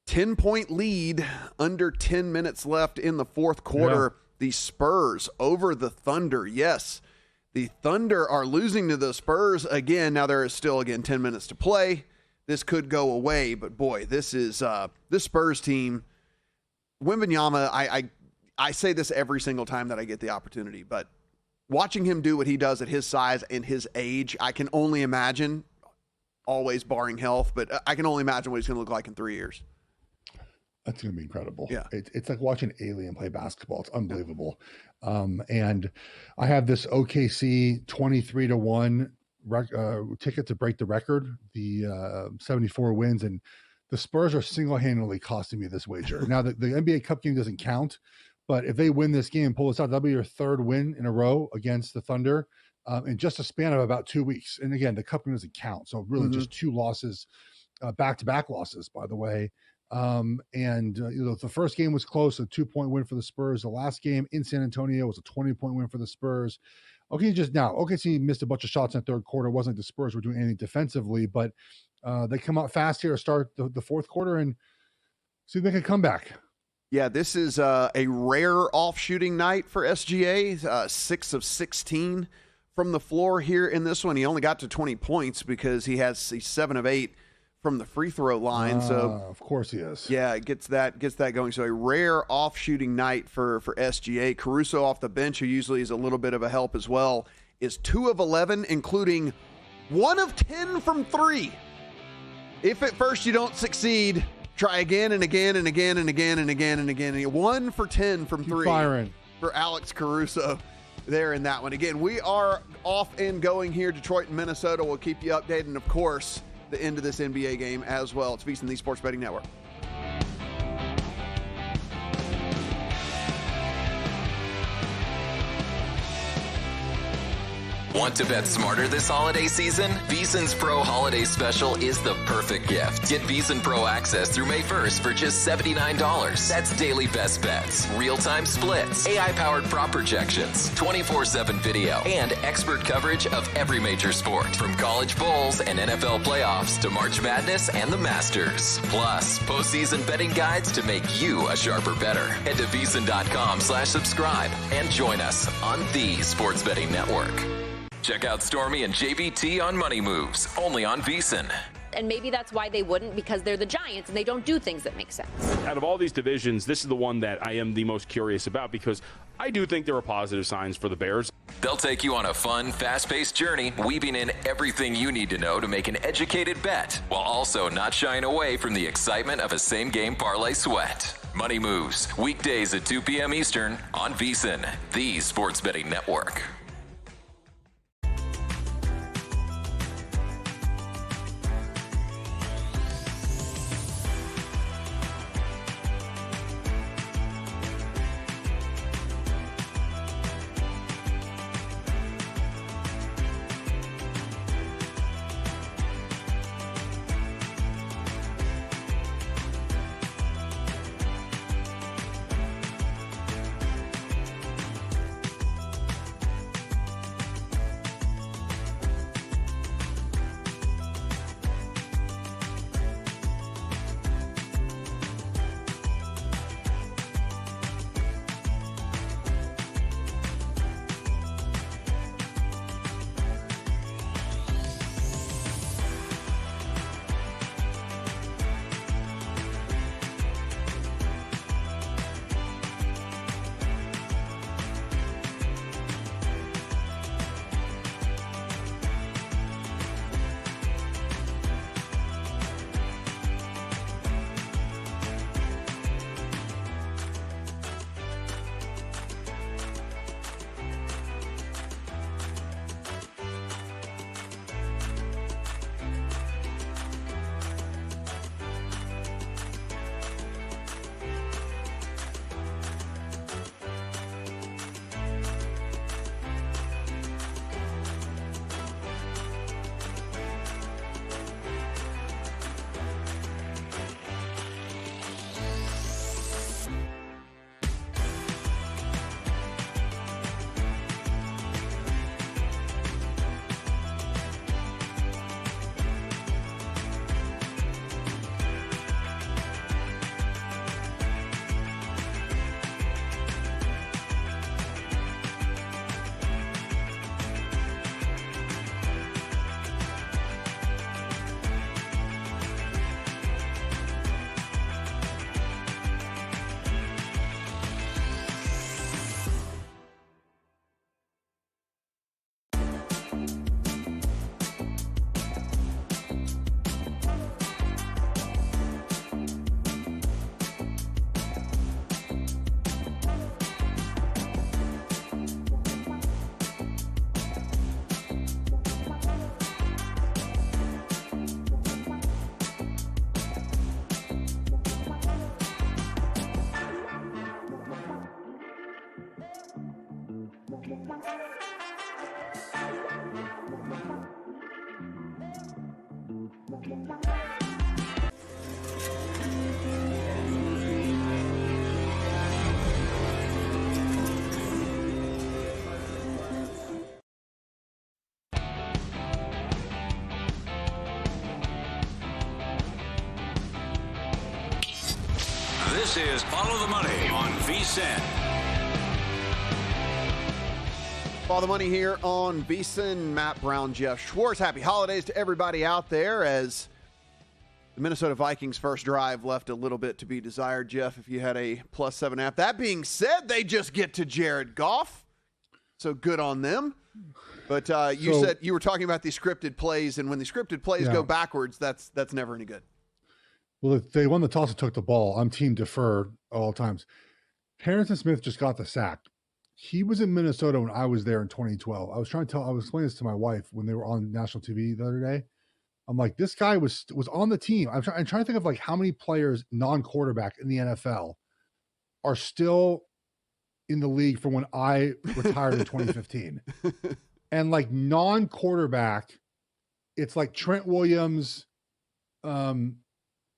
10-point lead, under 10 minutes left in the fourth quarter. Yeah. The Spurs over the Thunder. Yes, the Thunder are losing to the Spurs again. Now there is still, 10 minutes to play. This could go away, but boy, this Spurs team. Wembanyama, I say this every single time that I get the opportunity, but watching him do what he does at his size and his age, I can only imagine, always barring health, but I can only imagine what he's going to look like in 3 years. That's going to be incredible. Yeah. It's like watching Alien play basketball. It's unbelievable. And I have this OKC 23-1 ticket to break the record, the 74 wins. And the Spurs are single-handedly costing me this wager. Now, the NBA Cup game doesn't count, but if they win this game and pull this out, that'll be your third win in a row against the Thunder in just a span of about 2 weeks. And again, the Cup game doesn't count. So really just two losses, back-to-back losses, by the way. The first game was close, a 2-point win for the Spurs. The last game in San Antonio was a 20-point win for the Spurs. OKC missed a bunch of shots in the third quarter. It wasn't like the Spurs were doing anything defensively, but they come out fast here to start the fourth quarter and see if they can come back. Yeah, this is a rare off-shooting night for SGA, 6 of 16 from the floor here in this one. He only got to 20 points because he's 7 of 8 from the free throw line. So of course he is. Yeah, it gets that going. So a rare off-shooting night for SGA. Caruso off the bench, who usually is a little bit of a help as well, is 2 of 11, including 1 of 10 from 3. If at first you don't succeed, try again and again and again and again and again and again. 1 for 10 from 3 firing for Alex Caruso there in that one. Again, we are off and going here, Detroit and Minnesota. We'll keep you updated, and of course, the end of this NBA game as well. It's VSiN, the Sports Betting Network. Want to bet smarter this holiday season? VSiN's Pro Holiday Special is the perfect gift. Get VSiN Pro access through May 1st for just $79. That's daily best bets, real-time splits, AI-powered prop projections, 24/7 video, and expert coverage of every major sport, from college bowls and NFL playoffs to March Madness and the Masters. Plus, postseason betting guides to make you a sharper bettor. Head to VSiN.com/subscribe and join us on the Sports Betting Network. Check out Stormy and JVT on Money Moves, only on VSiN. And maybe that's why they wouldn't, because they're the Giants and they don't do things that make sense. Out of all these divisions, this is the one that I am the most curious about, because I do think there are positive signs for the Bears. They'll take you on a fun, fast-paced journey, weaving in everything you need to know to make an educated bet, while also not shying away from the excitement of a same-game parlay sweat. Money Moves, weekdays at 2 p.m. Eastern on VSiN, the Sports Betting Network. This is Follow the Money on VSiN. Follow the Money here on VSiN. Matt Brown, Jeff Schwartz. Happy holidays to everybody out there as the Minnesota Vikings' first drive left a little bit to be desired, Jeff, if you had a +7.5. That being said, they just get to Jared Goff, so good on them. But you said you were talking about these scripted plays, and when the scripted plays go backwards, that's never any good. Well, if they won the toss and took the ball, I'm team defer all times. Harrison Smith just got the sack. He was in Minnesota when I was there in 2012. I was explaining this to my wife when they were on national TV the other day. I'm like, this guy was on the team. I'm trying to think of like how many players non-quarterback in the NFL are still in the league from when I retired in 2015. And like non-quarterback, it's like Trent Williams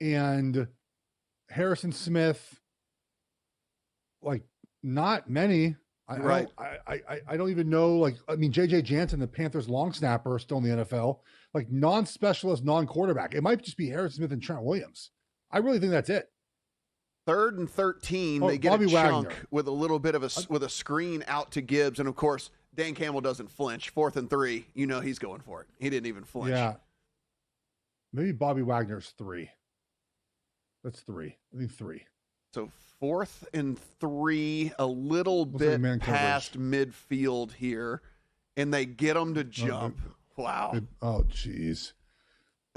and Harrison Smith. Like not many. I don't even know. Like, I mean, J.J. Jansen, the Panthers long snapper, is still in the NFL. Like non-specialist, non-quarterback. It might just be Harrison Smith and Trent Williams. I really think that's it. 3rd and 13, they get Bobby a chunk Wagner with a little bit of a screen out to Gibbs, and of course, Dan Campbell doesn't flinch. 4th and 3, you know he's going for it. He didn't even flinch. Yeah. Maybe Bobby Wagner's 3. That's 3. I think 3. So 4th and 3, a little bit past midfield here, and they get them to jump. Wow. Oh, geez.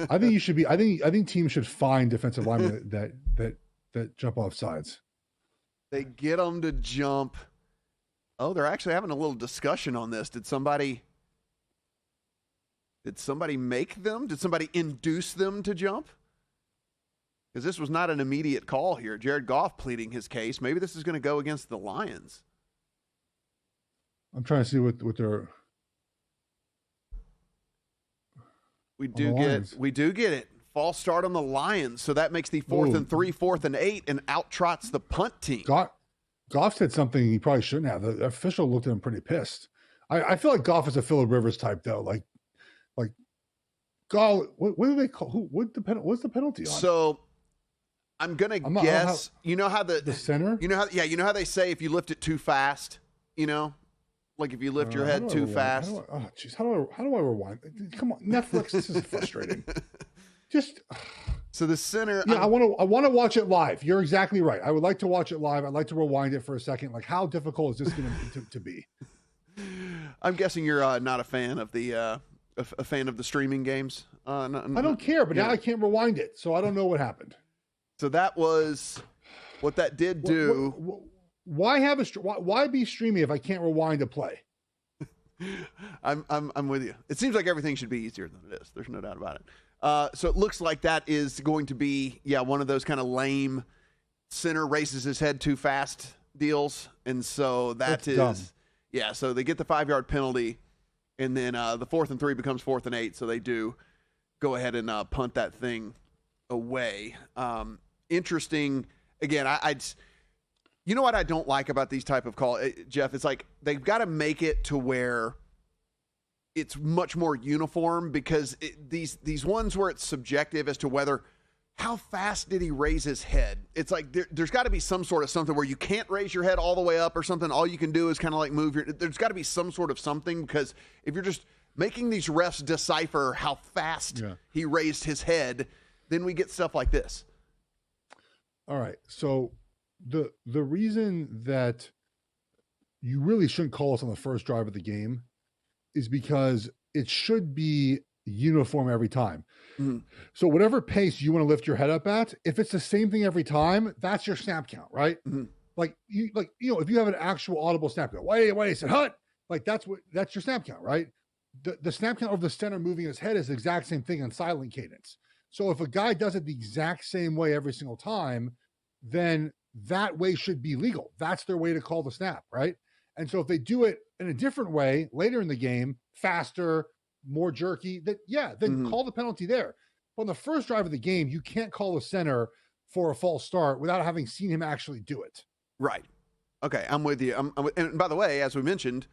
I think you should be. I think teams should find defensive linemen that jump off sides. They get them to jump. Oh, they're actually having a little discussion on this. Did somebody make them? Did somebody induce them to jump? Because this was not an immediate call here. Jared Goff pleading his case. Maybe this is going to go against the Lions. I'm trying to see what they're. We do get it. False start on the Lions. So that makes the 4th and 3, 4th and 8, and out trots the punt team. Goff said something he probably shouldn't have. The official looked at him pretty pissed. I feel like Goff is a Phillip Rivers type though. Like Goff. What do they call? What's the penalty on? So I'm gonna guess. You know how the center. You know how they say if you lift it too fast. You know. Like if you lift your head too fast. Oh, jeez. How do I rewind? Come on, Netflix. This is frustrating. So the center. Yeah, I want to watch it live. You're exactly right. I would like to watch it live. I'd like to rewind it for a second. Like, how difficult is this going to be? I'm guessing you're not a fan of the streaming games. I don't care, but now I can't rewind it, so I don't know what happened. So that was what that did do. Why be streaming if I can't rewind a play? I'm with you. It seems like everything should be easier than it is. There's no doubt about it. So it looks like that is going to be one of those kind of lame center races his head too fast deals, and so that's dumb. So they get the 5-yard penalty, and then the 4th and 3 becomes 4th and 8. So they do go ahead and punt that thing away. Interesting. Again, you know what I don't like about these type of calls, Jeff? It's like they've got to make it to where it's much more uniform, because these ones where it's subjective as to how fast did he raise his head? It's like there's got to be some sort of something where you can't raise your head all the way up or something. All you can do is kind of like move there's got to be some sort of something, because if you're just making these refs decipher how fast he raised his head, then we get stuff like this. All right. So the reason that you really shouldn't call us on the first drive of the game is because it should be uniform every time. Mm-hmm. So whatever pace you want to lift your head up at, if it's the same thing every time, that's your snap count, right? Mm-hmm. If you have an actual audible snap count, wait, it's a hut. Like that's your snap count, right? The snap count of the center moving his head is the exact same thing on silent cadence. So if a guy does it the exact same way every single time, then that way should be legal. That's their way to call the snap, right? And so if they do it in a different way later in the game, faster, more jerky, then call the penalty there. But on the first drive of the game, you can't call the center for a false start without having seen him actually do it. Right. Okay, I'm with you. And by the way, as we mentioned,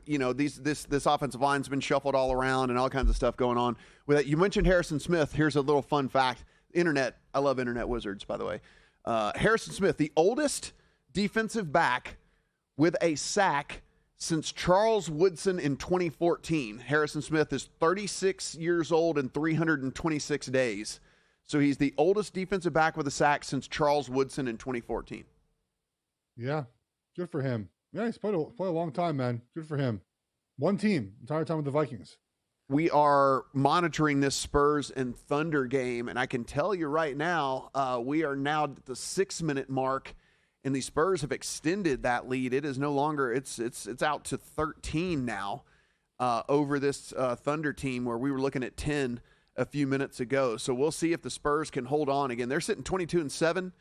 this offensive line's been shuffled all around and all kinds of stuff going on. With that, you mentioned Harrison Smith. Here's a little fun fact. I love internet wizards, by the way. Harrison Smith, the oldest defensive back with a sack since Charles Woodson in 2014. Harrison Smith is 36 years old and 326 days. So he's the oldest defensive back with a sack since Charles Woodson in 2014. Yeah, good for him. Yeah, he's played a long time, man. Good for him. One team, entire time with the Vikings. We are monitoring this Spurs and Thunder game, and I can tell you right now, we are now at the 6-minute mark, and the Spurs have extended that lead. It is no longer, it's out to 13 now over this Thunder team, where we were looking at 10 a few minutes ago. So we'll see if the Spurs can hold on again. They're sitting 22-7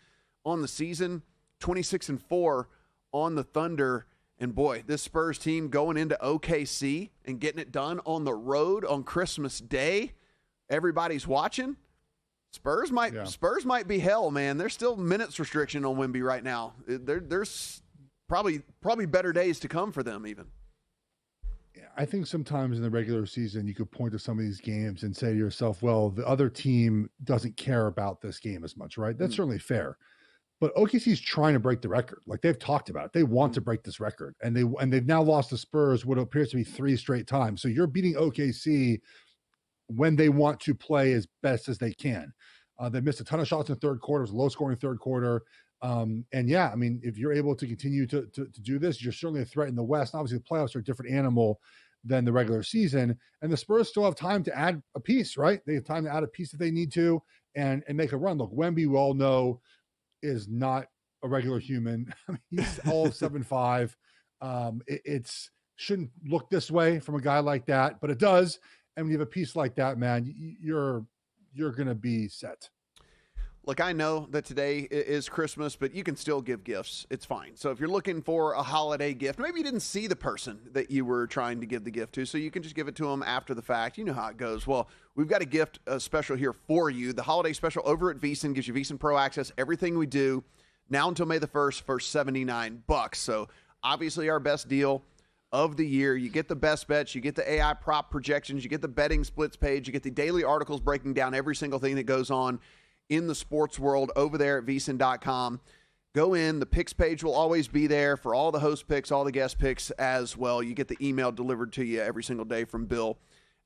on the season, 26-4 on the Thunder. And boy, this Spurs team going into OKC and getting it done on the road on Christmas Day. Everybody's watching. Spurs might be hell, man. There's still minutes restriction on Wemby right now. There's probably better days to come for them even. I think sometimes in the regular season, you could point to some of these games and say to yourself, well, the other team doesn't care about this game as much, right? That's certainly fair. But OKC is trying to break the record. Like they've talked about it. They want to break this record. And they've now lost to Spurs what appears to be 3 straight times. So you're beating OKC when they want to play as best as they can. They missed a ton of shots in the third quarter. It was a low-scoring third quarter. And yeah, I mean, if you're able to continue to do this, you're certainly a threat in the West. Obviously, the playoffs are a different animal than the regular season. And the Spurs still have time to add a piece, right? They have time to add a piece if they need to and make a run. Look, Wemby, we all know, is not a regular human. I mean, he's all 7'5". It's shouldn't look this way from a guy like that, but it does. And when you have a piece like that, man, you're going to be set. Look, I know that today is Christmas, but you can still give gifts. It's fine. So if you're looking for a holiday gift, maybe you didn't see the person that you were trying to give the gift to, so you can just give it to them after the fact. You know how it goes. Well, we've got a gift special here for you. The holiday special over at VSiN gives you VSiN Pro access. Everything we do now until May the 1st for $79. So obviously our best deal of the year. You get the best bets, you get the AI prop projections, you get the betting splits page, you get the daily articles breaking down every single thing that goes on in the sports world over there at VSiN.com. Go in. The picks page will always be there for all the host picks, all the guest picks as well. You get the email delivered to you every single day from Bill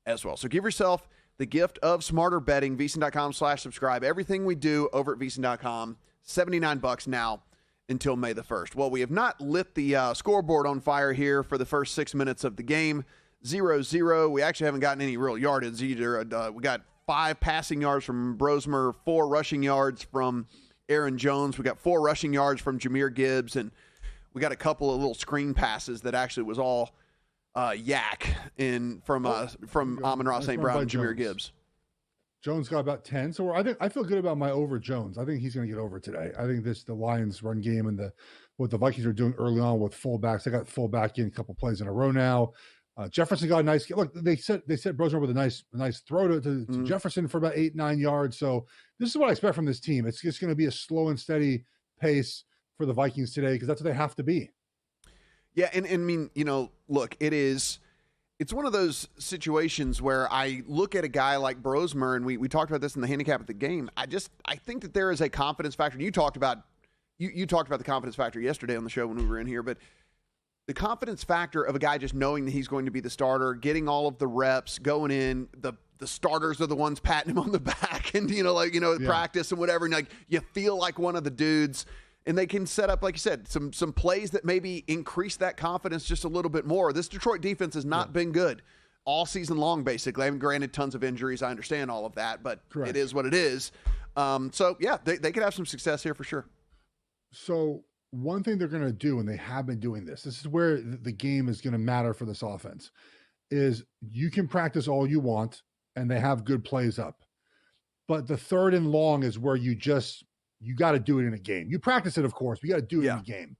as well. So give yourself the gift of smarter betting. VSiN.com/subscribe. Everything we do over at VSiN.com. $79 now until May the 1st. Well, we have not lit the scoreboard on fire here for the first 6 minutes of the game. 0-0. We actually haven't gotten any real yardage either. We got 5 passing yards from Brosmer, 4 rushing yards from Aaron Jones. We got 4 rushing yards from Jahmyr Gibbs, and we got a couple of little screen passes that actually was all yak from Amon-Ra St. Brown and Jahmyr Gibbs. Jones got about 10. So I feel good about my over Jones. I think he's going to get over today. I think the Lions run game and what the Vikings are doing early on with fullbacks. They got fullback in a couple plays in a row now. Jefferson got a nice look. They set Brosmer with a nice throw to Jefferson for about 8-9 yards. So this is what I expect from this team. It's just going to be a slow and steady pace for the Vikings today because that's what they have to be. Yeah, and I mean, look, it's one of those situations where I look at a guy like Brosmer, and we talked about this in the handicap of the game. I think that there is a confidence factor. And you talked about the confidence factor yesterday on the show when we were in here, but the confidence factor of a guy just knowing that he's going to be the starter, getting all of the reps, going in, the starters are the ones patting him on the back and, practice and whatever. And you feel like one of the dudes, and they can set up, like you said, some plays that maybe increase that confidence just a little bit more. This Detroit defense has not been good all season long, basically. I mean, granted, tons of injuries. I understand all of that, but It is what it is. They could have some success here for sure. So one thing they're going to do, and they have been doing this is where the game is going to matter for this offense, is you can practice all you want, and they have good plays up. But the 3rd and long is where you got to do it in a game. You practice it, of course, but you got to do it in a game.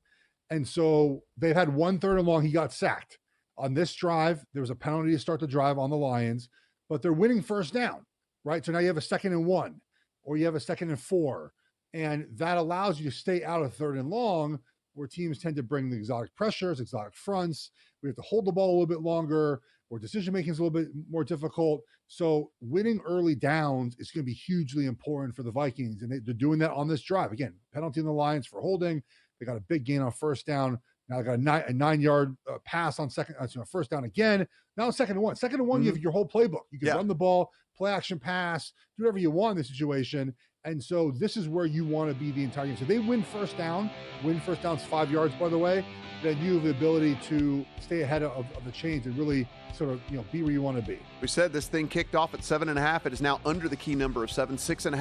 And so they've had 1 3rd and long. He got sacked. On this drive, there was a penalty to start the drive on the Lions, but they're winning first down, right? So now you have a 2nd and 1, or you have a 2nd and 4. And that allows you to stay out of 3rd and long, where teams tend to bring the exotic pressures, exotic fronts. We have to hold the ball a little bit longer. where decision making is a little bit more difficult. So winning early downs is going to be hugely important for the Vikings, and they're doing that on this drive. Again, penalty in the Lions for holding. They got a big gain on first down. Now they got a 9-yard pass on first down again. Now 2nd and 1. 2nd and 1, you have your whole playbook. You can run the ball, play action pass, do whatever you want in this situation. And so this is where you want to be the entire game. So they win first down. Win first down's 5 yards, by the way. Then you have the ability to stay ahead of the chains and really sort of be where you want to be. We said this thing kicked off at 7.5. It is now under the key number of 7, 6.5.